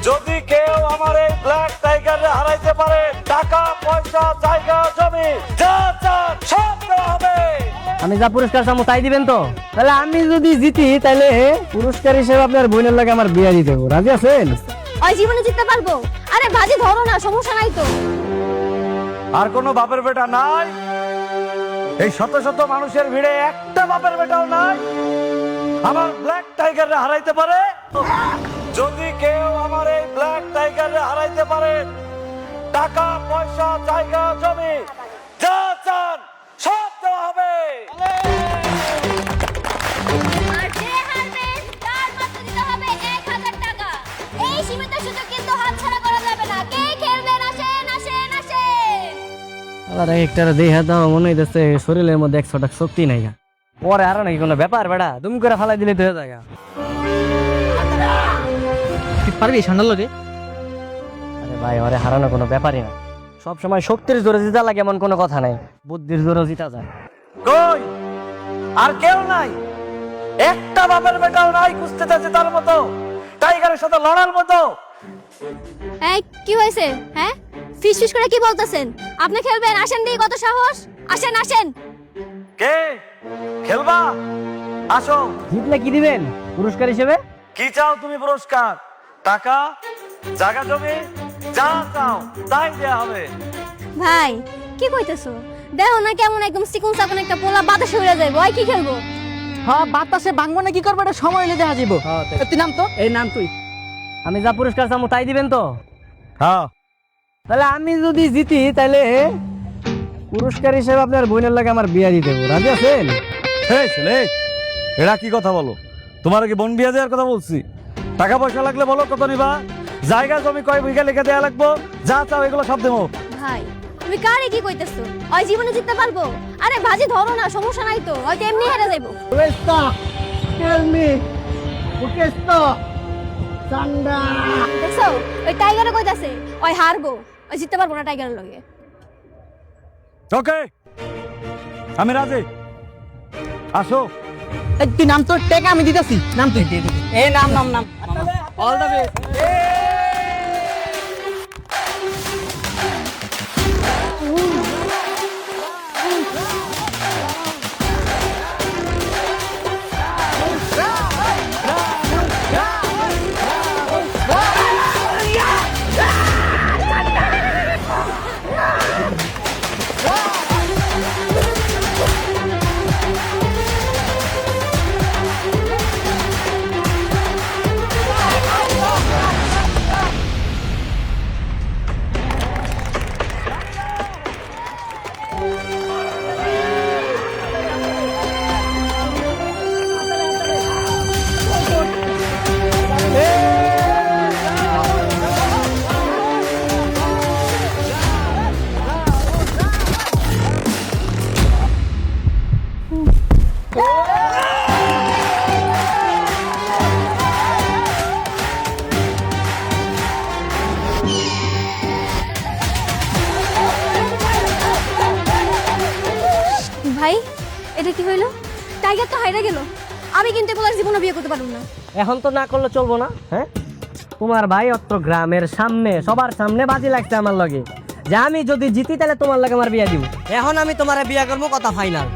যদি কেউ আমার এই ব্ল্যাক টাইগারে হারাইতে পারে, টাকা পয়সা জায়গা জমি যা চান সব দেওয়া হবে। আমি যা পুরস্কার চাবো তাই দিবেন তো? তাহলে আমি যদি জিতি তাহলে পুরস্কার হিসেবে আপনার বোনের লাগে আমার বিয়ে দিয়ে দেবো, রাজি আছেন? ওই জীবনে জিততে পারবো? আরে বাজি ধরো না, সমস্যা নাই তো। আর কোনো বাপের বেটা নাই? এই শত শত মানুষের ভিড়ে একটা বাপের বেটাও নাই আমার ব্ল্যাক টাইগারে হারাইতে পারে? যদি কেউ আমার এই ব্ল্যাক টাইগারে হারাইতে পারে, টাকা পয়সা জায়গা জমি যা চান সব দেওয়া হবে। আর যে হারবে তার মাত্র দিতে হবে 1000 টাকা। এই সীমিত সুযোগ কিন্তু হাতছাড়া করা যাবে না। কে খেলবেন? আসেন আসেন আসেন। আবার একটা দেখা দাও, মনে হইতেছে শরীরের মধ্যে 100টা শক্তি নাই গা। পরে আরো নাকি কোনো ব্যাপার বেড়া, তুমি করে ফালাই দিলে তো হয়ে যায়। তুই পারবি ঠান্ডার লগে? আরে ভাই, ওরে হারানো কোনো ব্যাপারই না। সব সময় শক্তির জোরে জিতা লাগে এমন কোনো কথা নাই, বুদ্ধির জোরে জিতা যায়। কই আর কেউ নাই? একটা বাপের বেটাও নাই কুস্তিতে জেতার মতো, টাইগারের সাথে লড়ার মতো। এই কি হয়েছে? হ্যাঁ, ফিস ফিস করে কি বলতেছেন? আপনি খেলবেন? আসেন দেখি কত সাহস। আসেন আসেন। কে খেলবা? আসো। জিতলে কি দিবেন পুরস্কার হিসেবে? কি চাও তুমি পুরস্কার? টাকা জায়গা জমি যা চাও তাই দেয়া হবে। ভাই কি কইতেছো? দেখো না কেমন একদম চিকুন চাকুন একটা পোলা বাতাসে উড়ে যাইবো। ওই কি খেলবো? হ্যাঁ, বাতাসে ভাঙবো না, কি করবো এটা সময় এলে দেখা যাবো। তুই নাম তো। এই নাম তুই। আমি যা পুরস্কার চাবো তাই দিবেন তো? হ্যাঁ। তাহলে আমি যদি জিতি তাহলে পুরস্কার হিসেবে আপনার বোনের লাগে আমার বিয়ে দিয়ে দেবো, রাজি আছেন? এই ছেলে, এরা কি কথা বলো? তোমার কি বোন বিয়ে দেওয়ার কথা বলছি? টাকা পয়সা লাগলে বলো কত নিবা, জায়গা জমি কয় বিঘা লিখে দেয়া লাগবো, যা চাও এগুলো সব দেবো। ভাই তুমি কারে কি কইতেছো? ওই জীবনে জিততে পারবো? আরে বাজি ধরো না, সমস্যা নাই তো। হয়তো এমনি হেরে যাইবো। দেখছো ওই টাইগারে কইতাছে ওই হারবো, ওই জিততে পারবো না টাইগারের লগে। ওকে, আমি রাজি। আসো। তুই নাম তো, টেকা আমি দিতেছি। নাম তুই। এই নাম নাম নাম। All the best. ভাই এটা কি হইলো? টাইগার তো হাইরা গেল। আমি কিন্তু এগুলোর জীবনে বিয়ে করতে পারবো না। এখন তো না করলে চলবো না। হ্যাঁ, তোমার ভাই অত গ্রামের সামনে সবার সামনে বাজি লাগছে আমার লগে যে আমি যদি জিতি তাহলে তোমার লাগে আমার বিয়ে দিব। এখন আমি তোমার বিয়ে করবো, কথা ফাইনাল।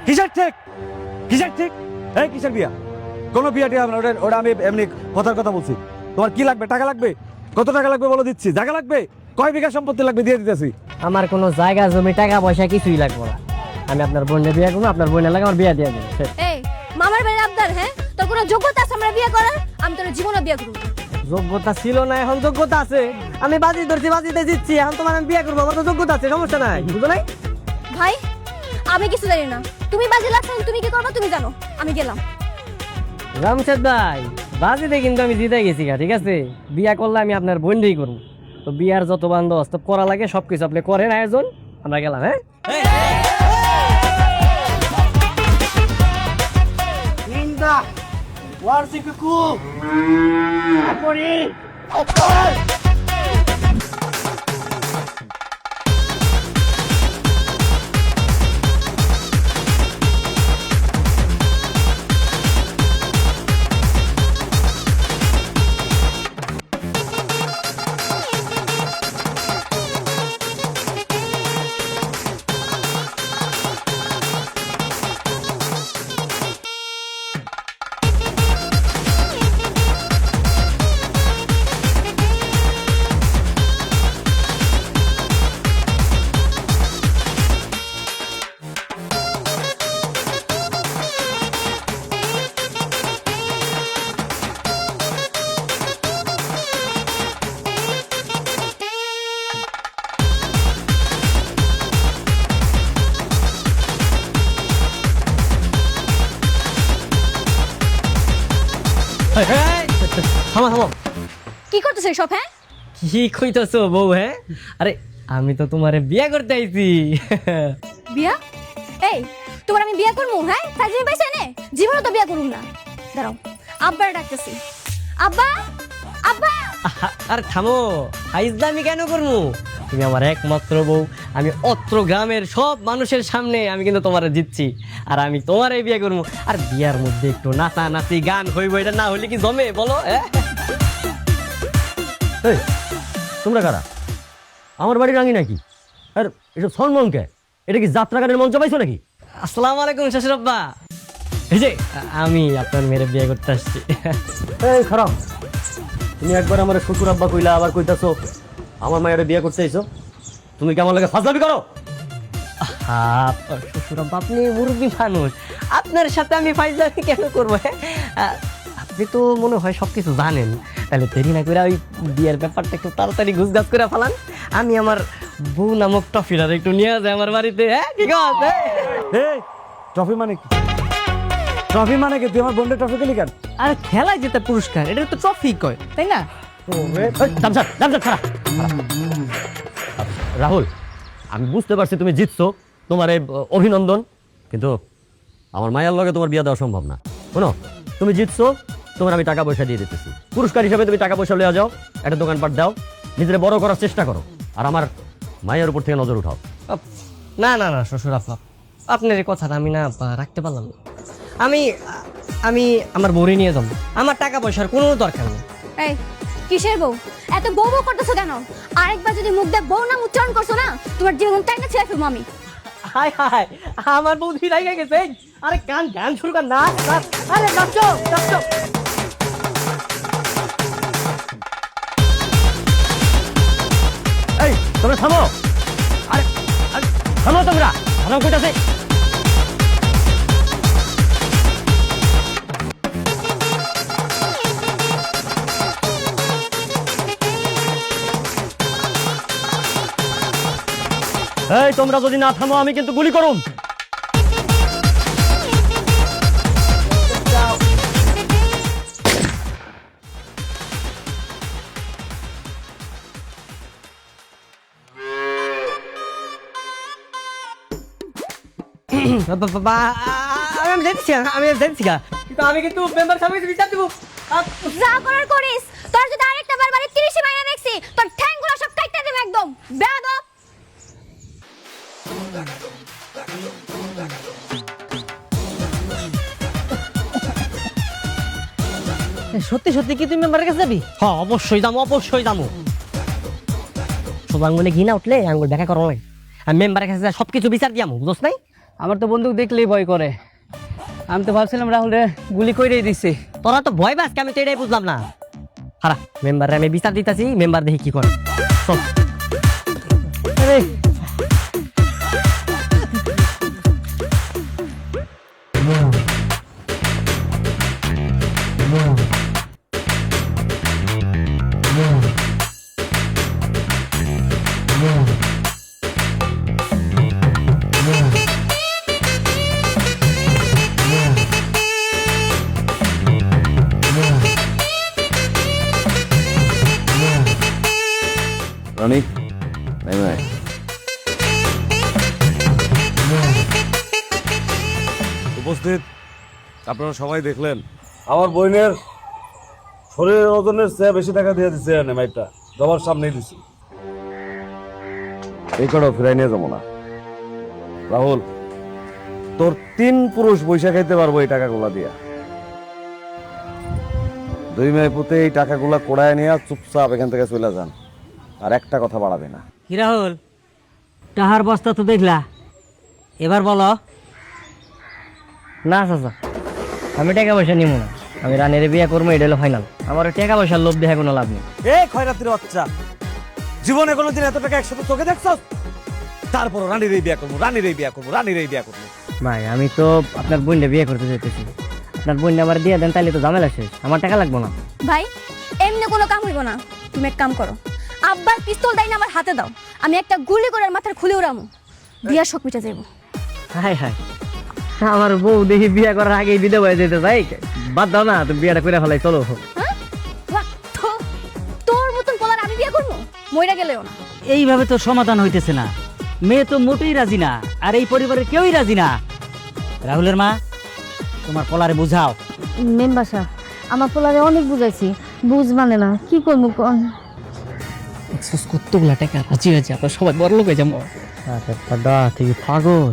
কিসের ঠিক কিসের ঠিক? এই কিসের বিয়া? কোনো বিয়া টিয়া হবে না, ওটা আমি এমনি কথার কথা বলছি। তোমার কি লাগবে? টাকা লাগবে? কত টাকা লাগবে বলো, দিচ্ছি। জায়গা লাগবে? কয় বিঘা সম্পত্তি লাগবে দিয়ে দিতেছি। আমার কোনো জায়গা জমি টাকা পয়সা কিছুই লাগবে না। আমি আপনার বোনের বিয়ে করবো, আপনার বোনের লাগে আমার বিয়ে দিয়ে দেবো। এই মামার বাড়ির আবদার? হ্যাঁ, তোর কোনো যোগ্যতা আছে আমরা বিয়ে করার? আমি তোর জীবনে বিয়ে করব না। যোগ্যতা ছিল না, এখন যোগ্যতা আছে। আমি বাজি ধরছি, বাজিতে জিতছি, এখন তোমার আমি বিয়ে করবো, আমার তো যোগ্যতা আছে, সমস্যা নাই, বুঝো নাই? ভাই আমি কিছু জানি না। তুমি বাজি লাগছেন, তুমি কি করবা তুমি জানো। আমি গেলাম। রামশেদ ভাই, বাজিতে কিন্তু আমি জিতে গেছি গা, ঠিক আছে? বিয়া করলে আমি আপনার বোনই করবো। তো বিয়ার যত বন্দোবস্ত করা লাগে সবকিছু আপনি করেন আয়োজন, আমরা গেলাম। হ্যাঁ, থামো থামো, কি করতেছে সব? হ্যাঁ, কি কইতাছো বউ? হ্যাঁ, আরে আমি তো তোমারে বিয়ে করতে আইছি। বিয়া? এই, তোমার আমি বিয়া করবো? হ্যাঁ, সাজিয়ে পাইছে নে, জীবনে তো বিয়া করুম না। দাঁড়াও, আব্বার ডাকতেছি। আব্বা, আব্বা। আরে থামো, হাইজলামি কেন করবো? তুমি আমার একমাত্র বউ, আমি অত্র গ্রামের সব মানুষের সামনে আমি কিন্তু তোমারে জিতছি, আর আমি তোমারে বিয়ে করবো। আর বিয়ার মধ্যে একটু নাচা নাচি গান হইব, এটা না হলে কি জমে বলো? এই তোমরা কারা? আমার বাড়ি রাঙি নাকি? আর এসব সলমনকে, এটা কি যাত্রা গানের মঞ্চ পাইছো নাকি? আসসালামু আলাইকুম শ্বশুর আব্বা। এই যে আমি আপনার মেয়ের বিয়ে করতে আসছি। এই খারাপ, তুমি একবার আমার শ্বশুর আব্বা কইলা, আবার কইতাছো আমার মায়ের বিয়ে করতে আইছো। তুমি কি আমার লাগে ফাজলামি করো? শ্বশুর আব্বা, আপনি মুরব্বী মানুষ, আপনার সাথে আমি ফাইজলামি কেন করবো? আপনি তো মনে হয় সবকিছু জানেন, তাহলে দেরি না করে ওই বিয়ের ব্যাপারটা একটু তাড়াতাড়ি গুছগাছ করে ফেলান। আমি আমার বউ নামক টফিটার একটু নিয়ে যাই আমার বাড়িতে। হ্যাঁ, ঠিক আছে। এই ট্রফি মানে কি? ট্রফি মানে কি? তুই আমার বোনদের ট্রফি দিলি কেন? আর খেলায় যেতে পুরস্কার, এটা তো ট্রফি কয়, তাই না? রাহুল, আমি বুঝতে পারছি তুমি জিতছো, তোমার এই অভিনন্দন, কিন্তু আমার মায়ের লগে তোমার বিয়ে দেওয়া সম্ভব না। শোনো, তুমি জিতছো, তোমার আমি টাকা পয়সা দিয়ে দিতেছি, পুরস্কার হিসাবে তুমি টাকা পয়সা লইয়া যাও, একটা দোকানপাট দাও, নিজের বড় করার চেষ্টা করো, আর আমার মায়ের উপর থেকে নজর উঠাও। না না না শ্বশুর আব্বা, আপনার এই কথাটা আমি না রাখতে পারলাম না। আমি আমি আমার বউরে নিয়ে যাবো, আমার টাকা পয়সার কোনো দরকার নেই। এই, কিসের বউ? এত বউ বউ করতেছো কেন? আরেকবার যদি মুখ দিয়ে বউ নাম উচ্চারণ করছো না, তোমার জীবন তাই না ছেড়ে ফেলবো আমি। হাই হাই, আমার বউ ধীরাই গেছে। আরে গান গান শুরু কর, নাচ নাচ। আরে নাচো নাচো। এই তোমরা থামো, আরে আরে থামো তোমরা, থামো কইতাছে। এই তোমরা যদি না থামো আমি কিন্তু গুলি করুম। আমি দেখছি, কিন্তু আমি কিন্তু মেম্বার সাহেবের বিচার দিব। যা করার করিস। তোর যদি আরেকটা বার বাড়ি 30 মাইনে দেখছি, তোর ঠ্যাংগুলো সব কাটতে দেব একদম। বেয়াদব। সত্যি সত্যি কি তুমি মেম্বারের কাছে যাবি? হ্যাঁ, অবশ্যই যাবো, অবশ্যই যাবো। শুধু আঙ্গুলে ঘি না উঠলে আঙ্গুল দেখা করো লাগে। আমি মেম্বারের কাছে সবকিছু বিচার দিয়ামু, বুঝছ নাই? আমার তো বন্দুক দেখলেই ভয় করে। আমি তো ভাবছিলাম রাহুল রে গুলি কইরেই দিছে। তোরা তো ভয় পাস, আমি তো এটাই বুঝলাম না। হারা, মেম্বারে আমি বিচার দিতেছি, মেম্বার দেখি কি করে। চল। রানী নেমে আয়। উপস্থিত আপনারা সবাই দেখলেন আমার বোনের শরীরের ওজনের চেয়ে বেশি টাকা দিয়ে দিচ্ছে মাইপটা, সবার সামনেই দিছি। এই কটাও ফিরাই নিয়ে যাবো না। রাহুল, তোর 3 পুরুষ বৈশা খাইতে পারবো এই টাকাগুলা দিয়া। 2 মেয়ে পুঁতে এই টাকাগুলা কোড়ায় নিয়ে চুপচাপ এখান থেকে চলে যান, আর একটা কথা বাড়াবে না। কি রাহুল, টাহার বস্তা তো দেখলা, এবার বলো। না চাচা, আমি টাকা পয়সা নিব না, আমি রানের বিয়ে করবো, এটা হলো ফাইনাল। আমার টাকা পয়সার লোভ দেখে কোনো লাভ নেই। এই খয়রাতির বাচ্চা, জীবনে কোনোদিন এত টাকা একসাথে চোখে দেখছো? তারপর রানীর এই বিয়া করবো, রানীর এই বিয়া করবো, রানীর এই বিয়া করবো। ভাই, আমি তো আপনার বোনটা বিয়ে করতে চাইতেছি, আপনার বোনটা আমার দিয়ে দেন, তাইলে তো ঝামেলা শেষ, আমার টাকা লাগবো না। ভাই, এমনি কোনো কাম হইব না। তুমি এক কাম করো, আব্বার পিস্তল দাই না আমার হাতে দাও, আমি একটা গুলি করে ওর মাথার খুলে উড়ামু, বিয়ার শোক মিটে যাইব। হাই হাই, আমার বউ দেখি বিয়ে করার আগেই বিধবা হয়ে যেতে চাই, বাদ দাও না, তুমি বিয়েটা করে ফেলাই, চলো। হ্যাঁ বাহ, তোর মতন পোলার আমি বিয়ে করবো? মইরা গেলেও না। এইভাবে তো সমাধান হইতেছে না, মেয়ে তো মোটেই রাজি না, আর এই পরিবারের কেউই রাজি না। রাহুলের মা, তোমার পোলারে বুঝাও। মেম্বার সাহেব, আমার পোলারে অনেক বুঝাইছি, বুঝ মানে না, কি করবো কোন? কতগুলা টাকা রাজি হয়েছে, আপনার সবাই বড় লোক হয়ে যাবো। দাদা তুই পাগল,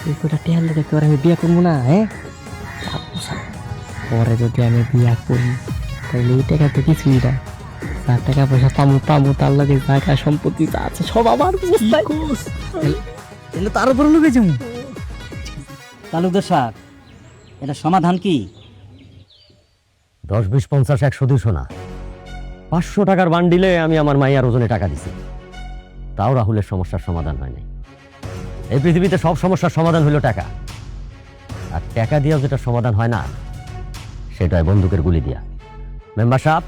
এই কটা টেয়ার লোকে তোর আমি বিয়ে করবো না? হ্যাঁ, পরে যদি আমি বিয়ে করি তাহলে এই টাকা তো কিছুই না, যার টাকা পয়সা পামু তার লাগে জায়গা সম্পত্তি যা আছে সব আমার বুঝতাই। এলে তার উপর লোক হয়ে যাবো। তালুকদার স্যার, এটা সমাধান কি? 10, 20, 50, 100, 200 না, 500 টাকার বান্ডিলে আমি আমার মাইয়ার ওজনে টাকা দিছি, তাও রাহুলের সমস্যার সমাধান হয় নাই। এই পৃথিবীতে সব সমস্যার সমাধান হলো টাকা, আর টাকা দিয়েও যেটা সমাধান হয় না সেটা হয় বন্দুকের গুলি দিয়া। মেম্বার সাহেব,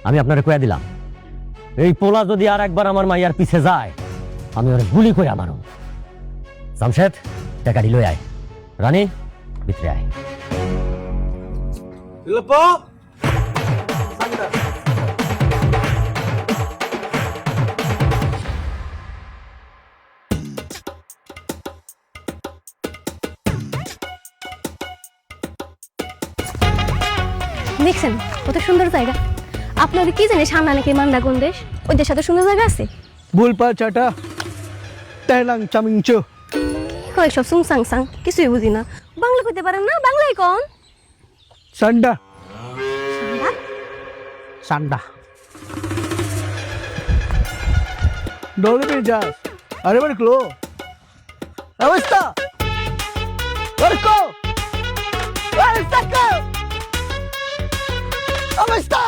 আমি আপনারে কইয়া দিলাম, এই পোলা যদি আর একবার আমার মাইয়ার পিছে যায় আমি ওরে গুলি কইয়া মারব। জামশেদ, টাকা দিল আয়। রানী, ভিতরে আয়। দেখছেন কত সুন্দর জায়গা। আপনাদের কি জানি সামনে নাকি মান্দা কোন দেশ, ওই দেশে তো সুন্দর জায়গা আছে। বুলপা চাটা তেলাং চামিংচো হয় সব সুং সাং সাং, কিছুই বুঝি না। বাংলা কইতে পারেন না? বাংলায় কোন? সান্ডা সান্ডা ডলে पे যাস আরে বারে ক্লো অবস্থা ওরকো অবস্থা